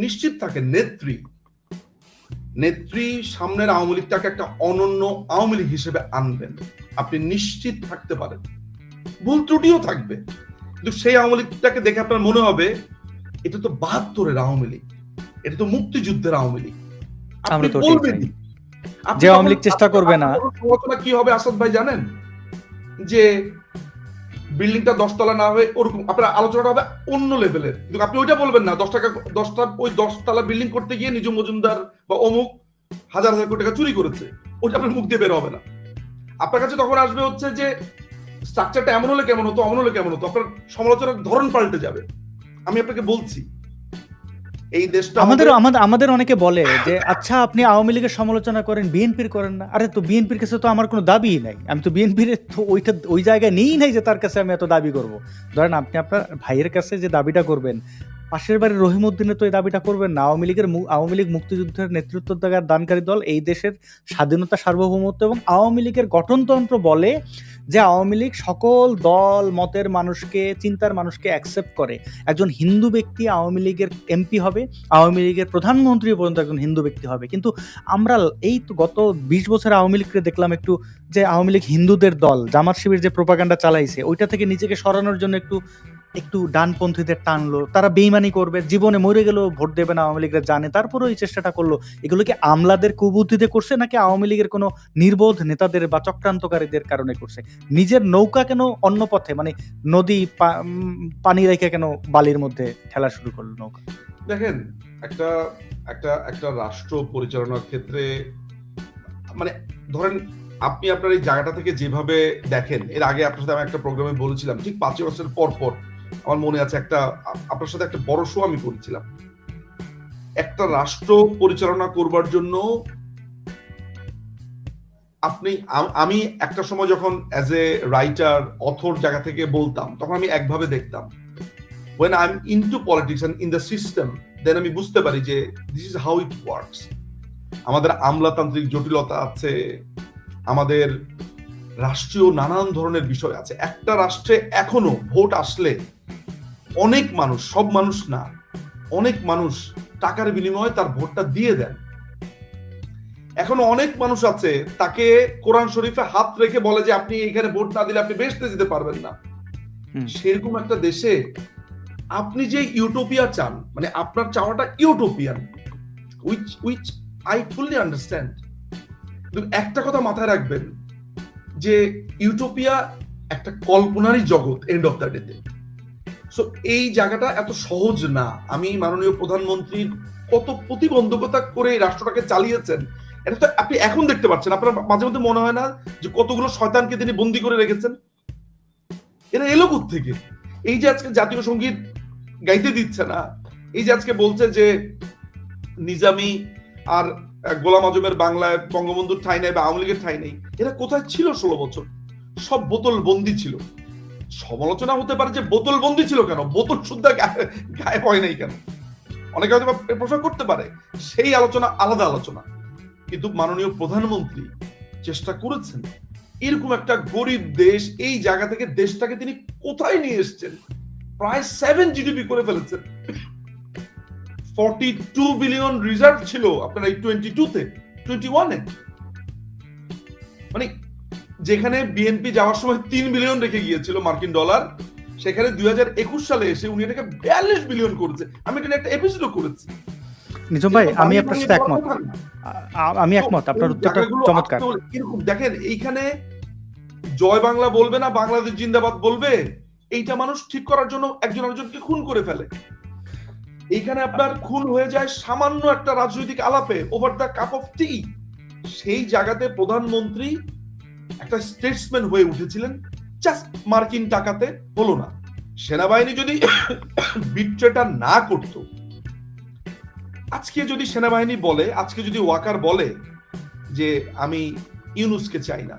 নিশ্চিত থাকেন নেত্রী সামনের আওয়ামী লীগটাকে একটা অনন্য আওয়ামী লীগ হিসেবে আনবেন, আপনি নিশ্চিত থাকতে পারেন। ভুল ত্রুটিও থাকবে, কিন্তু সেই আওয়ামী লীগটাকে দেখে আপনার মনে হবে এটা তো 72-এর আওয়ামী লীগ, এটা তো মুক্তিযুদ্ধের আওয়ামী লীগ। আপনি বলবেন যে আওয়ামী লীগ চেষ্টা করবে না। সমালোচনা কি হবে আসাদ ভাই জানেন? যে বিল্ডিংটা 10 তলা না হয়ে ওরকম আপনার আলোচনাটা হবে অন্য লেভেলের, কিন্তু আপনি ওইটা বলবেন না 10 তলা বিল্ডিং করতে গিয়ে নিজু মজুমদার বা অমুক হাজার হাজার কোটি টাকা চুরি করেছে, ওইটা আপনার মুখ দিয়ে বের হবে না। আপনার কাছে তখন আসবে হচ্ছে যে স্ট্রাকচারটা এমন হলে কেমন হতো, অমন হলে কেমন হতো, আপনার সমালোচনার ধরন পাল্টে যাবে। আমি আপনাকে বলছি এই দেশটা আমাদের অনেকে বলে যে আচ্ছা আপনি আওয়ামী লীগের সমালোচনা করেন, বিএনপির করেন না। আরে তো বিএনপির কাছে তো আমার কোনো দাবিই নাই, আমি তো বিএনপির ওই জায়গায় নেই নাই যে তার কাছে আমি এত দাবি করব। ধরেন আপনি আপনার ভাইয়ের কাছে যে দাবিটা করবেন, পাশের বাড়ির রহিমউদ্দিনে তো এই দাবিটা করবেন না। আওয়ামী লীগ মুক্তিযুদ্ধের নেতৃত্ব দেওয়ার দানকারী দল, এই দেশের স্বাধীনতা, সার্বভৌমত্ব এবং আওয়ামী লীগের গঠনতন্ত্র বলে যে আওয়ামী লীগ সকল দল মতের মানুষকে, চিন্তার মানুষকে অ্যাকসেপ্ট করে। একজন হিন্দু ব্যক্তি আওয়ামী লীগের এমপি হবে, আওয়ামী লীগের প্রধানমন্ত্রী পর্যন্ত একজন হিন্দু ব্যক্তি হবে। কিন্তু আমরা এই তো গত 20 বছর আওয়ামী লীগকে দেখলাম একটু যে আওয়ামী লীগ হিন্দুদের দল, জামাত শিবির যে প্রোপাগান্ডা চালাইছে ওইটা থেকে নিজেকে সরানোর জন্য একটু ডানপন্থীদের টানলো। তারা বেইমানি করবে, জীবনে মরে গেলেও ভোট দেবে না আওয়ামী লীগের জানে, তারপরেও এই চেষ্টাটা করলো। এগুলো কি আমলাদের কুবুদ্ধিতে করছে নাকি আওয়ামী লীগের কোনো নির্বোধ নেতাদের বা চক্রান্তকারীদের কারণে করছে? নিজের নৌকা কেন অন্য পথে, মানে নদী পানি রেখে কেন বালির মধ্যে ঠেলা শুরু করলো নৌকা? দেখেন, একটা রাষ্ট্র পরিচালনার ক্ষেত্রে মানে ধরেন আপনি আপনার এই জায়গাটা থেকে যেভাবে দেখেন, এর আগে আপনার সাথে আমি একটা প্রোগ্রামে বলেছিলাম, ঠিক 5 বছর পর আমার মনে আছে আপনার সাথে একটা বড় শো আমি করেছিলাম। একটা রাষ্ট্র পরিচালনা করবার জন্য আমি একটা সময় যখন অ্যাজ এ রাইটার অথর জায়গা থেকে বলতাম, তখন আমি একভাবে দেখতাম। when I'm into politics and in the system, then আমি বুঝতে পারি যে this is how it works. আমাদের আমলাতান্ত্রিক জটিলতা আছে, আমাদের রাষ্ট্রীয় নানান ধরনের বিষয় আছে। একটা রাষ্ট্রে এখনো ভোট আসলে অনেক মানুষ, সব মানুষ না, অনেক মানুষ টাকার বিনিময়ে তার ভোটটা দিয়ে দেন। এখনো অনেক মানুষ আছে তাকে কোরআন শরীফে হাত রেখে বলে যে আপনি এখানে ভোট না দিলে আপনি বেহেশতে যেতে পারবেন না। সেরকম একটা দেশে আপনি যে ইউটোপিয়া চান, মানে আপনার চাওয়াটা utopian, which I fully understand. কিন্তু একটা কথা মাথায় রাখবেন যে ইউটোপিয়া একটা কল্পনারই জগৎ এন্ড অফ দ্য ডেতে। সো এই জায়গাটা এত সহজ না। আমি মাননীয় প্রধানমন্ত্রীর কত প্রতিবন্ধকতা করে এই রাষ্ট্রটাকে চালিয়েছেন, এটা তো আপনি এখন দেখতে পাচ্ছেন। আপনার মাঝে মধ্যে মনে হয় না যে কতগুলো শয়তানকে তিনি বন্দী করে রেখেছেন? এরা এলো কোত্থেকে? এই যে আজকে জাতীয় সঙ্গীত গাইতে দিচ্ছে না, এই যে আজকে বলছে যে নিজামী আর গোলাম আজমের বাংলায় বঙ্গবন্ধুর ঠাঁই নাই বা আওয়ামী লীগের ঠাঁই নেই, এরা কোথায় ছিল 16 বছর? সব বোতল বন্দি ছিল। সমালোচনা হতে পারে যে বোতল বন্দি ছিল কেন, বোতল শুদ্ধ গায়ে হয় নাই কেন, অনেকে হয়তো প্রশ্ন করতে পারে। সেই আলোচনা আলাদা আলোচনা। কিন্তু মাননীয় প্রধানমন্ত্রী চেষ্টা করেছেন এরকম একটা গরিব দেশ, এই জায়গা থেকে দেশটাকে তিনি কোথায় নিয়ে এসেছেন? প্রায় 7 জিডিপি করে ফেলেছেন। 42 বিলিয়ন রিজার্ভ ছিল আপনার এই 21-এ। মানে যেখানে বিএনপি যাওয়ার সময় 3 বিলিয়ন রেখে গিয়েছিল মার্কিন ডলার, সেখানে 2021 সালে এসে উনি এটাকে 42 বিলিয়ন করেছে। আমি এটা একটা এপিসোডও করেছি। নিজাম ভাই, আমি আপনার সাথে একমত। আপনার উত্তরটা চমৎকার। এরকম দেখেন, এইখানে জয় বাংলা বলবে না বাংলাদেশ জিন্দাবাদ বলবে, এইটা মানুষ ঠিক করার জন্য একজন আরেকজনকে খুন করে ফেলে। এইখানে আপনার খুন হয়ে যায় সামান্য একটা রাজনৈতিক আলাপে, ওভার দ্য কাপ অফ টি। সেই জায়গাতে প্রধানমন্ত্রী একটা স্টেটসম্যান হয়ে উঠেছিলেন, জাস্ট মার্কিন টাকাতে হলো না। সেনাবাহিনী যদি বিট্রেটা না করতো, আজকে যদি সেনাবাহিনী বলে, আজকে যদি ওয়াকার বলে যে আমি ইউনূসকে চাই না,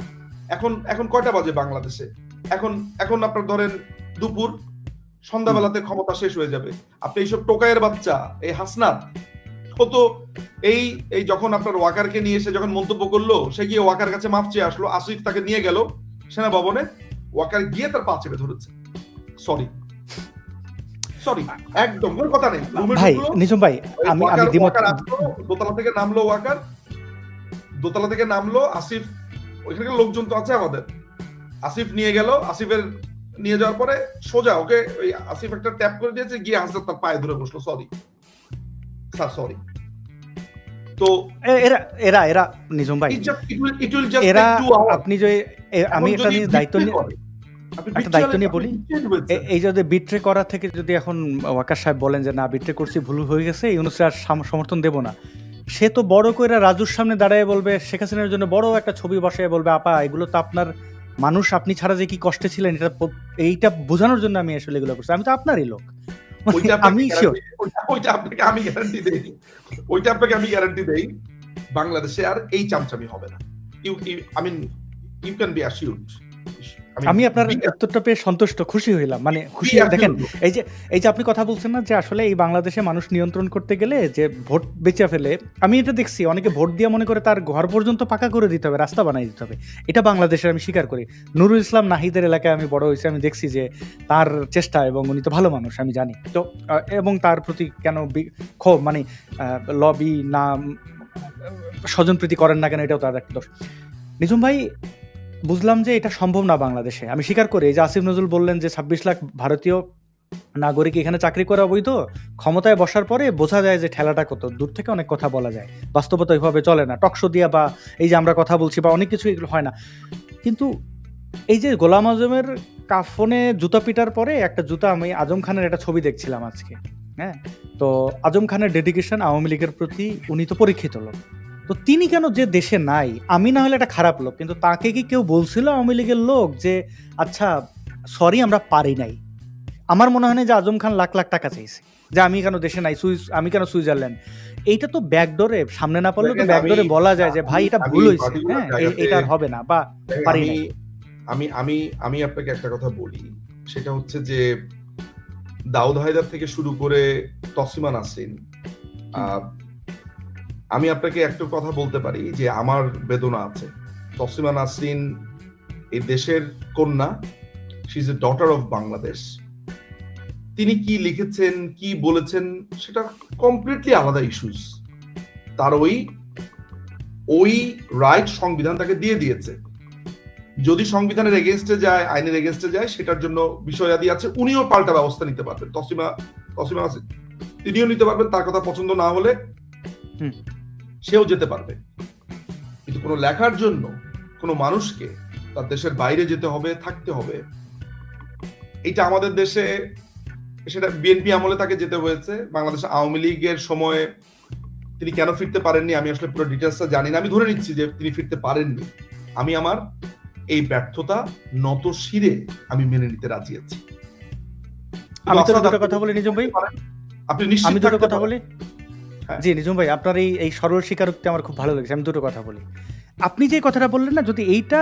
এখন কয়টা বাজে বাংলাদেশে? এখন আপনার ধরেন দুপুর, সন্ধ্যাবেলাতে ক্ষমতা শেষ হয়ে যাবে। আপনি এইসব টোকাইয়ের বাচ্চা, এই হাসনাত তো এই যখন আপনার ওয়াকারকে নিয়ে এসে যখন মন্তব্য করলো, সে গিয়ে ওয়াকার কাছে মাফ চেয়ে আসলো, আসিফ তাকে নিয়ে গেল সেনা ভবনে, ওয়াকার গিয়ে তার পা চেপে ধরেছে, সরি। সরি, একদম কোনো কথা নেই। রুমে ভাই ঢুকলো, নিজম ভাই, ওই আমি ওয়াকার দ্বিমত আসলো, দোতলা থেকে নামলো ওয়াকার, দোতলা থেকে নামলো আসিফ, ওইখানে লোকজন তো আছে আমাদের, আসিফ নিয়ে গেল, আসিফের নিয়ে যাওয়ার পরে সোজা ওকে ওই আসিফ একটা ট্যাপ করে দিয়েছে, গিয়ে হাসতে তার পায়ে ধরে বসলো, সরি স্যার সরি। তো এরা এরা এরা নিজম ভাই, it will just এরা take 2 hours। আপনি যে আমি এখন একটা যদি নিয়ে দায়িত্ব betray নিয়ে করে, আপনি একটা betray দায়িত্ব হলে নিয়ে আপনি বলি, betray হয়েছেন। এই যদি বিট্রে করা থেকে যদি এখন ওয়াকার সাহেব বলেন যে না বিট্রে করছি, ভুল হয়ে গেছে, ইউনূস আর সমর্থন দেব না, সে তো বড় কইরা রাজুর সামনে দাঁড়ায় বলবে, শেখ হাসিনার জন্য বড় একটা ছবি বসায় বলবে, আপা এগুলো তো আপনার মানুষ, আপনি ছাড়া যে কি কষ্টে ছিলেন এইটা বোঝানোর জন্য আমি আসলে এগুলো করছি, আমি তো আপনারই লোক। ওইটা আমি আপনাকে শিওর ওইটা আপনাকে আমি গ্যারান্টি দেই, ওইটা আপনাকে আমি গ্যারান্টি দেই, বাংলাদেশে আর এই চামচামি হবে না। I mean, you can be assured। আমি আপনার উত্তরটা পেয়ে সন্তুষ্ট, খুশি হইলাম, মানে খুশি। দেখেন এই যে আপনি কথা বলছেন না যে আসলে এই বাংলাদেশে মানুষ নিয়ন্ত্রণ করতে গেলে যে ভোট বেচে ফেলে, আমি এটা দেখছি অনেকে ভোট দিয়ে মনে করে তার ঘর পর্যন্ত পাকা করে দিতে হবে, রাস্তা বানাই দিতে হবে, এটা বাংলাদেশের আমি স্বীকার করি। নুরুল ইসলাম নাহিদের এলাকায় আমি বড় হয়েছি, আমি দেখছি যে তার চেষ্টা, এবং উনি তো ভালো মানুষ আমি জানি তো, এবং তার প্রতি কেন ক্ষোভ, মানে লবি না স্বজনপ্রীতি করেন না কেন, এটাও তার একটা দোষ। নিজম ভাই, বুঝলাম যে এটা সম্ভব না বাংলাদেশে, আমি স্বীকার করি। এই যে আসিফ নজরুল বললেন যে 26 লাখ ভারতীয় নাগরিক এখানে চাকরি করা বৈধ, ক্ষমতায় বসার পরে বোঝা যায় যে ঠেলাটা কত দূর, থেকে অনেক কথা বলা যায়, বাস্তবতা ওইভাবে চলে না, টকশো দিয়া বা এই যে আমরা কথা বলছি বা অনেক কিছু এগুলো হয় না। কিন্তু এই যে গোলাম আজমের কাফনে জুতা পিটার পরে একটা জুতা, আমি আজম খানের একটা ছবি দেখছিলাম আজকে, হ্যাঁ, তো আজম খানের ডেডিকেশন আওয়ামী লীগের প্রতি, উনি তো পরীক্ষিত লোক, তো তিনি কেন যে দেশে নাই, আমি না হলে একটা খারাপ লোক, কিন্তু তাকে কি কেউ বলছিল আওয়ামী লীগের লোক যে আচ্ছা সরি আমরা পারি নাই? আমার মনে হয় না যে আজম খান লাখ লাখ টাকা চাইছে যে আমি কেন দেশে নাই, আমি কেন সুইজারল্যান্ড। এইটা তো ব্যাকডোরে, সামনে না পারলেও তো ব্যাকডোরে বলা যায় যে ভাই এটা ভুল হয়েছে, হ্যাঁ এটা আর হবে না বা পারি নাই। আমি আপনাকে একটা কথা বলি, সেটা হচ্ছে যে দাউদ হায়দার থেকে শুরু করে তসলিমা নাসরিন, আমি আপনাকে একটা কথা বলতে পারি যে আমার বেদনা আছে। তসলিমা নাসরিন এই দেশের কন্যা, she is a daughter of Bangladesh. তিনি কি লিখেছেন, কি বলেছেন, সেটা কমপ্লিটলি আলাদা ইস্যুস। তার ওই রাইট সংবিধান তাকে দিয়ে দিয়েছে। যদি সংবিধানের এগেনস্টে যায়, আইনের এগেনস্টে যায়, সেটার জন্য বিষয়াদি আছে, উনিও পাল্টা ব্যবস্থা নিতে পারবেন। তসলিমা নাসরিন তিনিও নিতে পারবেন, তার কথা পছন্দ না হলে সেও যেতে পারবে। কিন্তু কোনো লেখার জন্য কোনো মানুষকে তার দেশের বাইরে যেতে হবে, থাকতে হবে, এটা আমাদের দেশে, সেটা বিএনপি আমলে তাকে যেতে হয়েছে। বাংলাদেশ আওয়ামী লীগের সময়ে তিনি কেন ফিরতে পারেননি, আমি আসলে পুরো ডিটেলসটা জানি না, আমি ধরে নিচ্ছি যে তিনি ফিরতে পারেননি। আমি আমার এই ব্যর্থতা নত শিরে আমি মেনে নিতে রাজি আছি। আমি তো দুটো কথা বলি নিজম ভাই, আপনি নিশ্চিত, আমি দুটো কথা বলি। জি নিজম ভাই, আপনার এই সরল স্বীকারোক্তি আমার খুব ভালো লেগেছে। আমি দুটো কথা বলি। আপনি যে কথাটা বললেন না, যদি এইটা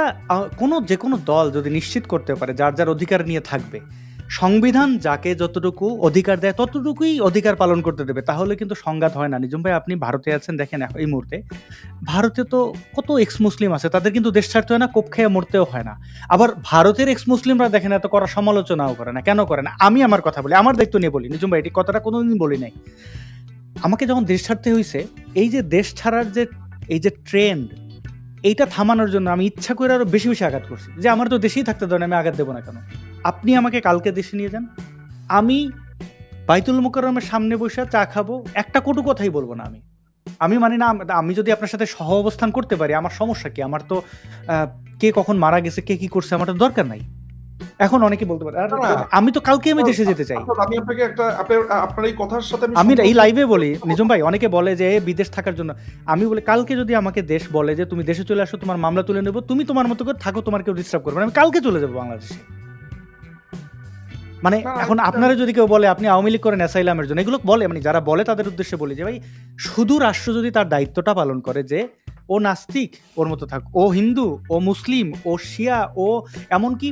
যে কোনো দল যদি নিশ্চিত করতে পারে যার যার অধিকার নিয়ে থাকবে, সংবিধান যাকে যতটুকু অধিকার দেয় ততটুকুই অধিকার পালন করতে দেবে, তাহলে কিন্তু সংঘাত হয় না। নিজম ভাই, আপনি ভারতে আছেন, দেখেন এই মুহূর্তে ভারতে তো কত এক্স মুসলিম আছে, তাদের কিন্তু দেশ ছাড়তে হয় না, কোপ খেয়ে মরতেও হয় না। আবার ভারতের এক্স মুসলিমরা দেখেন এত করা সমালোচনাও করে না, কেন করে না? আমি আমার কথা বলি, আমার দায়িত্ব নিয়ে বলি নিজম ভাই, এই কথাটা কোনোদিন বলি নাই। আমাকে যখন দেশ ছাড়তে হয়েছে, এই যে দেশ ছাড়ার যে এই যে ট্রেন্ড, এইটা থামানোর জন্য আমি ইচ্ছা করে আরো বেশি বেশি আঘাত করছি যে আমার তো দেশেই থাকতে দেন, আমি আঘাত দেবো না কেন? আপনি আমাকে কালকে দেশে নিয়ে যান, আমি বাইতুল মুকাররমের সামনে বসে চা খাবো, একটা কটু কথাই বলবো না। আমি মানি না, আমি যদি আপনার সাথে সহ অবস্থান করতে পারি, আমার সমস্যা কি? আমার তো কে কখন মারা গেছে, কে কি করছে, আমার তো দরকার নাই। এখন অনেকে বলতে পারে আমি তো কালকে আমি দেশে যেতে চাই। আমি আপনাকে আপনার এই কথার সাথে আমি এই লাইভে বলি নিজম ভাই, অনেকে বলে যে বিদেশ থাকার জন্য, আমি বলি কালকে যদি আমাকে দেশ বলে যে তুমি দেশে চলে আসো, তোমার মামলা তুলে নেবো, তুমি তোমার মতো করে থাকো, তোমার কেউ ডিস্টার্ব করবে না, আমি কালকে চলে যাবো বাংলাদেশে। মানে এখন আপনারা যদি কেউ বলে আপনি আওয়ামী লীগ করেন অ্যাসাইলামের জন্য, এগুলো বলে, মানে যারা বলে তাদের উদ্দেশ্যে বলি যে ভাই, শুধু রাষ্ট্র যদি তার দায়িত্বটা পালন করে যে ও নাস্তিক ওর মতো থাক, ও হিন্দু, ও মুসলিম, ও শিয়া, ও এমনকি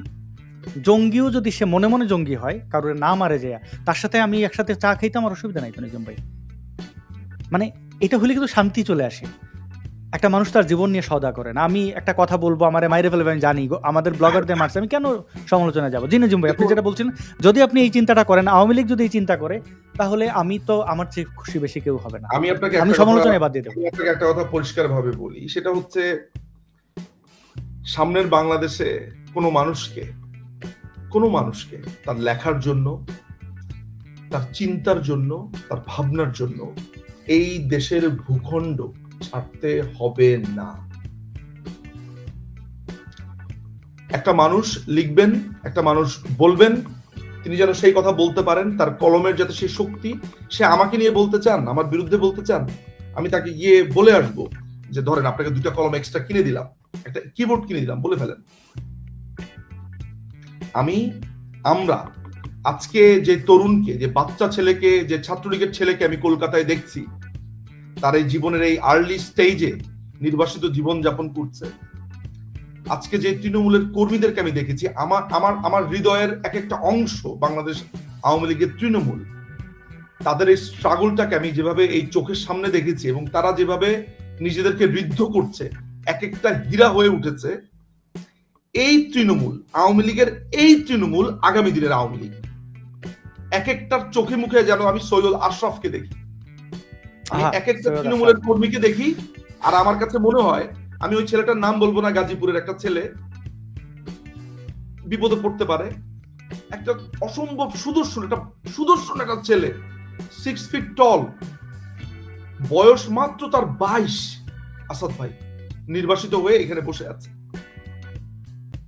জঙ্গিও যদি সে মনে মনে জঙ্গি হয়, কারোর না মারে যায়, তার সাথে আমি একসাথে চা খাইতে আমার অসুবিধা নাই তো নিজম ভাই। মানে এটা হলে কিন্তু শান্তি চলে আসে। একটা মানুষ তার জীবন নিয়ে সওদা করে না। আমি একটা কথা বলবো, আমারে মাইরে ফেলবে আমি জানি, আমাদের ব্লগারদের মারছে, আমি কেন সমালোচনায় যাবো? জি নাজুম ভাই, আপনি যেটা বলছেন, যদি আপনি এই চিন্তাটা করেন, আওয়ামী লীগ যদি এই চিন্তা করে, তাহলে আমি তো আমার চেয়ে খুশি বেশি কেউ হবে না। আমি আপনাকে আমি সমালোচনায় বাদ দিয়ে দেবো। একটা কথা পরিষ্কার ভাবে বলি, সেটা হচ্ছে সামনের বাংলাদেশে কোনো মানুষকে তার লেখার জন্য, তার চিন্তার জন্য, তার ভাবনার জন্য এই দেশের ভূখণ্ড ছাড়তে হবে না। একটা মানুষ লিখবেন, একটা মানুষ বলবেন, তিনি যেন সেই কথা বলতে পারেন, তার কলমের যাতে সেই শক্তি, সে আমাকে নিয়ে বলতে চান, আমার বিরুদ্ধে বলতে চান, আমি তাকে গিয়ে বলে আসবো যে ধরেন আপনাকে 2টা কলম এক্সট্রা কিনে দিলাম, একটা কিবোর্ড কিনে দিলাম, বলে ফেলেন। আমরা আজকে যে তরুণকে, যে বাচ্চা ছেলেকে, যে ছাত্রলীগের ছেলেকে আমি কলকাতায় দেখছি, তার এই জীবনের এই আর্লি স্টেজে নির্বাসিত জীবন যাপন করছে, আজকে যে তৃণমূলের কর্মীদেরকে আমি দেখেছি, আমার হৃদয়ের এক একটা অংশ বাংলাদেশ আওয়ামী লীগের তৃণমূল, তাদের এই স্ট্রাগলটাকে আমি যেভাবে এই চোখের সামনে দেখেছি, এবং তারা যেভাবে নিজেদেরকে ঋদ্ধ করছে, এক একটা হীরা হয়ে উঠেছে। এই তৃণমূল, আওয়ামী লীগের এই তৃণমূল আগামী দিনের আওয়ামী লীগ। এক একটার চোখে মুখে যেন আমি সৈয়দ আশরাফকে দেখি, আমি এক একটা তৃণমূলের কর্মীকে দেখি, আর আমার কাছে মনে হয়, আমি ওই ছেলেটার নাম বলবো না, গাজীপুরের একটা ছেলে বিপদে পড়তে পারে, একটা অসম্ভব সুদর্শন একটা ছেলে, 6 ফিট টল, বয়স মাত্র তার 22, আসাদ ভাই নির্বাসিত হয়ে এখানে বসে আছে।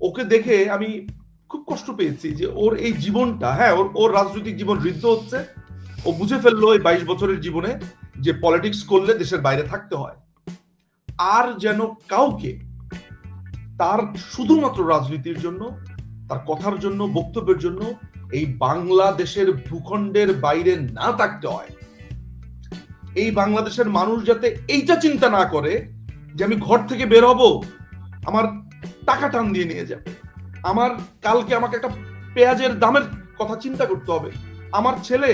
ওকে দেখে আমি খুব কষ্ট পেয়েছি যে ওর এই জীবনটা, হ্যাঁ ওর রাজনৈতিক জীবন ঋদ্ধ হচ্ছে, ও বুঝে ফেললো এই 22 বছরের জীবনে যে পলিটিক্স করলে দেশের বাইরে থাকতে হয়, আর যেন কাউকে তার শুধুমাত্র রাজনীতির জন্য, তার কথার জন্য, বক্তব্যের জন্য এই বাংলাদেশের ভূখণ্ডের বাইরে না থাকতে হয়। এই বাংলাদেশের মানুষ যাতে এইটা চিন্তা না করে যে আমি ঘর থেকে বের হব, আমার টাকা টান দিয়ে নিয়ে যাবে, আমার কালকে আমাকে একটা পেঁয়াজের দামের কথা চিন্তা করতে হবে, আমার ছেলে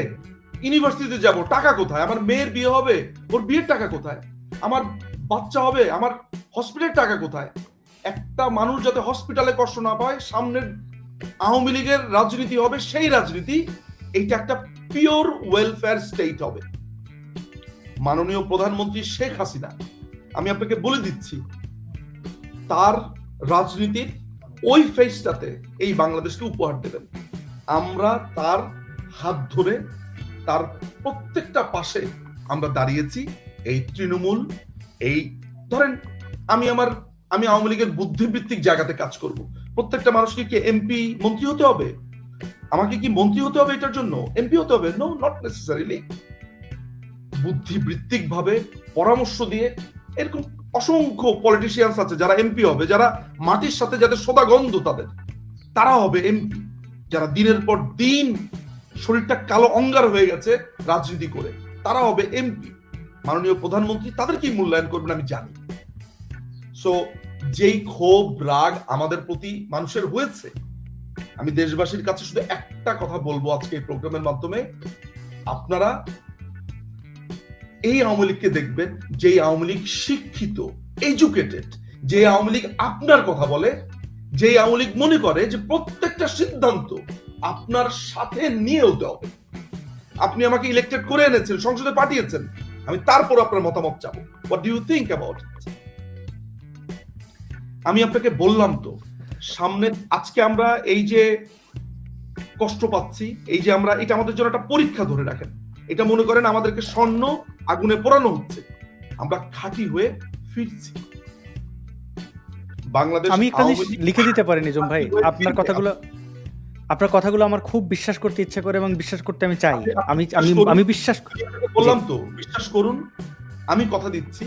ইউনিভার্সিটিতে যাব, টাকা কোথায়, আমার মেয়ের বিয়ে হবে, ওর বিয়ের টাকা কোথায়, আমার বাচ্চা হবে, আমার হসপিটালের টাকা কোথায়। একটা মানুষ যাতে হসপিটালে কষ্ট না পায়, সামনের আওয়ামী লীগের রাজনীতি হবে সেই রাজনীতি, এইটা একটা পিওর ওয়েলফেয়ার স্টেট হবে। মাননীয় প্রধানমন্ত্রী শেখ হাসিনা, আমি আপনাকে বলে দিচ্ছি, তার রাজনীতির ওই ফেজটাতে এই বাংলাদেশকে উপহার দেবেন। আমরা তার হাত ধরে তার প্রত্যেকটা পাশে আমরা দাঁড়িয়েছি। এই তৃণমূল, এই ধরেন আমি আওয়ামী লীগের বুদ্ধিবৃত্তিক জায়গাতে কাজ করব। প্রত্যেকটা মানুষকে কি এমপি মন্ত্রী হতে হবে? আমাকে কি মন্ত্রী হতে হবে এটার জন্য? এমপি হতে হবে? No, not necessarily. বুদ্ধিবৃত্তিক ভাবে পরামর্শ দিয়ে, এরকম অসংখ্য পলিটিশিয়ানস আছে যারা এমপি হবে, যারা মাটির সাথে যাদের সদাগন্ধ, তারা হবে এমপি, যারা দিনের পর দিন শরীরটা কালো অঙ্গার হয়ে গেছে রাজনীতি করে, তারা হবে এমপি। মাননীয় প্রধানমন্ত্রী তাদেরকেই মূল্যায়ন করবেন আমি জানি। সো যেই ক্ষোভ রাগ আমাদের প্রতি মানুষের হয়েছে, আমি দেশবাসীর কাছে শুধু একটা কথা বলবো আজকে এই প্রোগ্রামের মাধ্যমে, আপনারা এই আওয়ামী লীগকে দেখবেন, যে আওয়ামী লীগ শিক্ষিত, এডুকেটেড, যে আওয়ামী লীগ আপনার কথা বলে, যে আওয়ামী লীগ মনে করে যে প্রত্যেকটা সিদ্ধান্ত আপনার সাথে নিয়ে হতে হবে। আপনি আমাকে ইলেক্টেড করে এনেছেন, সংসদে পাঠিয়েছেন, আমি তারপর আপনার মতামত চাবো। What do you think about it? আমি আপনাকে বললাম তো, সামনে আজকে আমরা এই যে কষ্ট পাচ্ছি, এই যে আমরা, এটা আমাদের জন্য একটা পরীক্ষা ধরে রাখেন। এটা মনে করেন আমাদেরকে স্বর্ণ আগুনে পোড়ানো হচ্ছে, আমরা খাঁটি হয়ে ফিরছি। বাংলাদেশ আমি একটা জিনিস লিখে দিতে পারি নিজাম ভাই, আপনার কথাগুলো আমার খুব বিশ্বাস করতে ইচ্ছে করে এবং বিশ্বাস করতে আমি চাই। আমি বিশ্বাস বললাম তো, বিশ্বাস করুন, আমি কথা দিচ্ছি